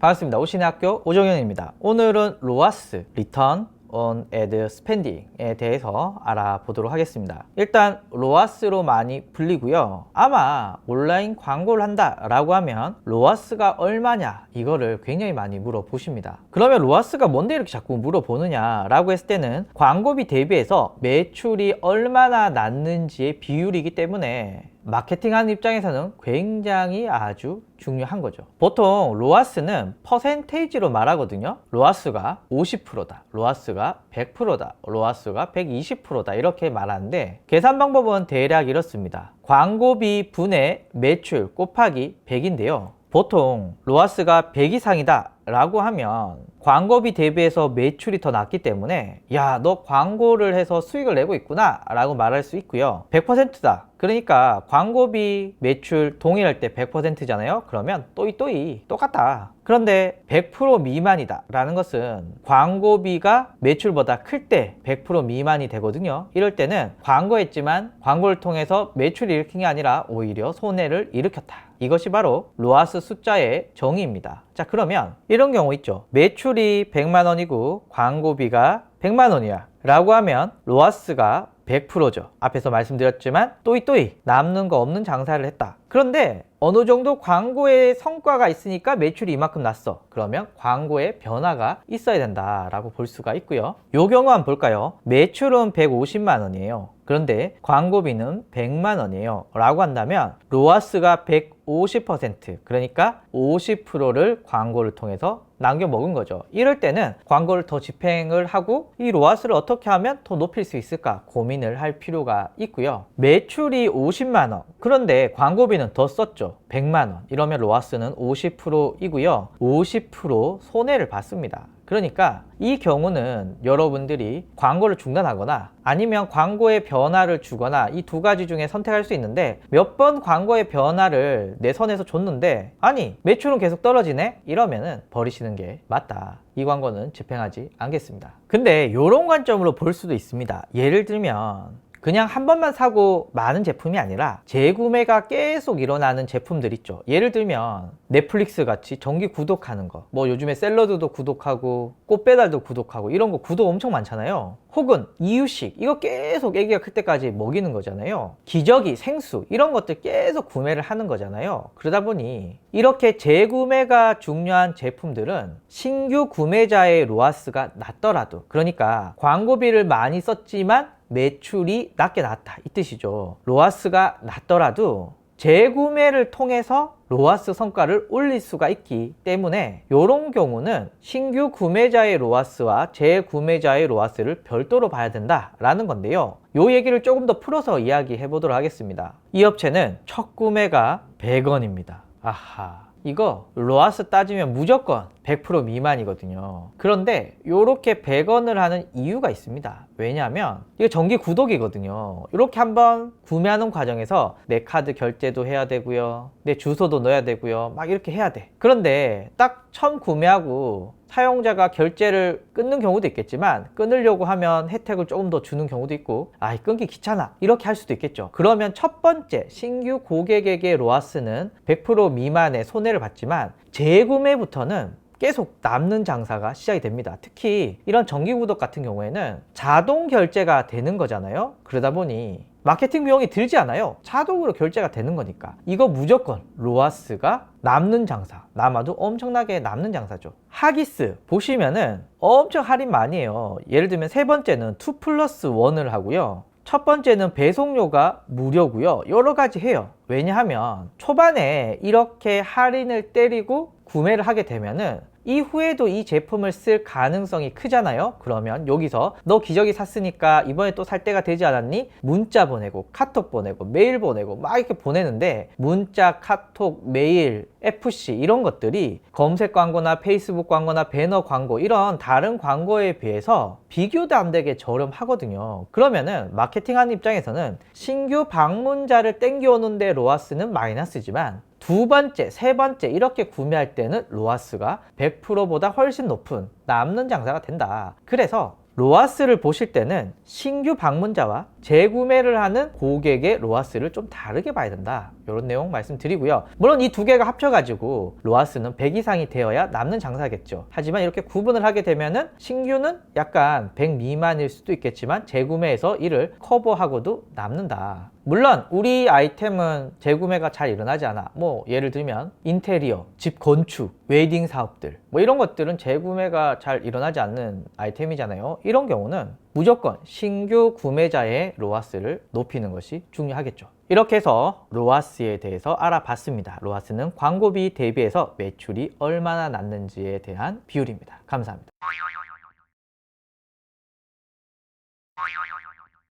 반갑습니다. 오신의 학교 오정현입니다. 오늘은 로아스, Return on Ad Spending에 대해서 알아보도록 하겠습니다. 일단 로아스로 많이 불리고요. 아마 온라인 광고를 한다 라고 하면 로아스가 얼마냐 이거를 굉장히 많이 물어보십니다. 그러면 로아스가 뭔데 이렇게 자꾸 물어보느냐 라고 했을 때는 광고비 대비해서 매출이 얼마나 났는지의 비율이기 때문에 마케팅하는 입장에서는 굉장히 아주 중요한 거죠. 보통 로아스는 퍼센테이지로 말하거든요. 로아스가 50%다, 로아스가 100%다, 로아스가 120%다 이렇게 말하는데 계산 방법은 대략 이렇습니다. 광고비 분의 매출 곱하기 100인데요. 보통 로아스가 100 이상이다 라고 하면 광고비 대비해서 매출이 더 낮기 때문에 야, 너 광고를 해서 수익을 내고 있구나 라고 말할 수 있고요. 100%다. 그러니까 광고비 매출 동일할 때 100%잖아요. 그러면 또이 똑같다. 그런데 100% 미만이다 라는 것은 광고비가 매출보다 클 때 100% 미만이 되거든요. 이럴 때는 광고했지만 광고를 통해서 매출을 일으킨 게 아니라 오히려 손해를 일으켰다. 이것이 바로 로아스 숫자의 정의입니다. 자, 그러면 이런 경우 있죠. 매출이 100만 원이고 광고비가 100만 원이야 라고 하면 로아스가 100%죠. 앞에서 말씀드렸지만 또이 남는 거 없는 장사를 했다. 그런데 어느 정도 광고의 성과가 있으니까 매출이 이만큼 났어. 그러면 광고의 변화가 있어야 된다라고 볼 수가 있고요. 요 경우 한번 볼까요? 매출은 150만 원이에요. 그런데 광고비는 100만 원이에요. 라고 한다면 로아스가 150%, 그러니까 50%를 광고를 통해서 남겨 먹은 거죠. 이럴 때는 광고를 더 집행을 하고 이 로아스를 어떻게 하면 더 높일 수 있을까 고민을 할 필요가 있고요. 매출이 50만 원, 그런데 광고비는 더 썼죠. 100만 원. 이러면 로아스는 50%이고요. 50% 손해를 봤습니다. 그러니까 이 경우는 여러분들이 광고를 중단하거나 아니면 광고의 변화를 주거나 이 두 가지 중에 선택할 수 있는데 몇 번 광고의 변화를 내 선에서 줬는데 아니 매출은 계속 떨어지네? 이러면은 버리시는 게 맞다. 이 광고는 집행하지 않겠습니다. 근데 이런 관점으로 볼 수도 있습니다. 예를 들면 그냥 한 번만 사고 많은 제품이 아니라 재구매가 계속 일어나는 제품들 있죠. 예를 들면 넷플릭스 같이 정기 구독하는 거, 뭐 요즘에 샐러드도 구독하고 꽃배달도 구독하고 이런 거 구독 엄청 많잖아요. 혹은 이유식, 이거 계속 애기가 클 때까지 먹이는 거잖아요. 기저귀, 생수 이런 것들 계속 구매를 하는 거잖아요. 그러다 보니 이렇게 재구매가 중요한 제품들은 신규 구매자의 로아스가 낮더라도, 그러니까 광고비를 많이 썼지만 매출이 낮게 나왔다 이 뜻이죠. 로아스가 낮더라도 재구매를 통해서 로아스 성과를 올릴 수가 있기 때문에 이런 경우는 신규 구매자의 로아스와 재구매자의 로아스를 별도로 봐야 된다라는 건데요. 이 얘기를 조금 더 풀어서 이야기해 보도록 하겠습니다. 이 업체는 첫 구매가 100원입니다. 아하, 이거 로아스 따지면 무조건 100% 미만이거든요. 그런데 이렇게 100원을 하는 이유가 있습니다. 왜냐하면 이거 정기 구독이거든요. 이렇게 한번 구매하는 과정에서 내 카드 결제도 해야 되고요, 내 주소도 넣어야 되고요, 막 이렇게 해야 돼. 그런데 딱 처음 구매하고 사용자가 결제를 끊는 경우도 있겠지만 끊으려고 하면 혜택을 조금 더 주는 경우도 있고 끊기 귀찮아 이렇게 할 수도 있겠죠. 그러면 첫 번째 신규 고객에게 로아스는 100% 미만의 손해를 봤지만 재구매부터는 계속 남는 장사가 시작이 됩니다. 특히 이런 정기 구독 같은 경우에는 자동 결제가 되는 거잖아요. 그러다 보니 마케팅 비용이 들지 않아요. 자동으로 결제가 되는 거니까 이거 무조건 로아스가 남는 장사, 남아도 엄청나게 남는 장사죠. 하기스 보시면은 엄청 할인 많이 해요. 예를 들면 세 번째는 2+1을 하고요, 첫 번째는 배송료가 무료고요. 여러 가지 해요. 왜냐하면 초반에 이렇게 할인을 때리고 구매를 하게 되면은 이후에도 이 제품을 쓸 가능성이 크잖아요. 그러면 여기서 너 기저귀 샀으니까 이번에 또 살 때가 되지 않았니? 문자 보내고 카톡 보내고 메일 보내고 막 이렇게 보내는데 문자, 카톡, 메일, FC 이런 것들이 검색 광고나 페이스북 광고나 배너 광고 이런 다른 광고에 비해서 비교도 안 되게 저렴하거든요. 그러면은 마케팅하는 입장에서는 신규 방문자를 땡겨오는데 로아스는 마이너스지만 두 번째, 세 번째 이렇게 구매할 때는 로아스가 100%보다 훨씬 높은 남는 장사가 된다. 그래서 로아스를 보실 때는 신규 방문자와 재구매를 하는 고객의 로아스를 좀 다르게 봐야 된다, 이런 내용 말씀드리고요. 물론 이 두 개가 합쳐가지고 로아스는 100 이상이 되어야 남는 장사겠죠. 하지만 이렇게 구분을 하게 되면은 신규는 약간 100 미만일 수도 있겠지만 재구매에서 이를 커버하고도 남는다. 물론 우리 아이템은 재구매가 잘 일어나지 않아. 뭐 예를 들면 인테리어, 집 건축, 웨딩 사업들, 뭐 이런 것들은 재구매가 잘 일어나지 않는 아이템이잖아요. 이런 경우는 무조건 신규 구매자의 로아스를 높이는 것이 중요하겠죠. 이렇게 해서 로아스에 대해서 알아봤습니다. 로아스는 광고비 대비해서 매출이 얼마나 났는지에 대한 비율입니다. 감사합니다.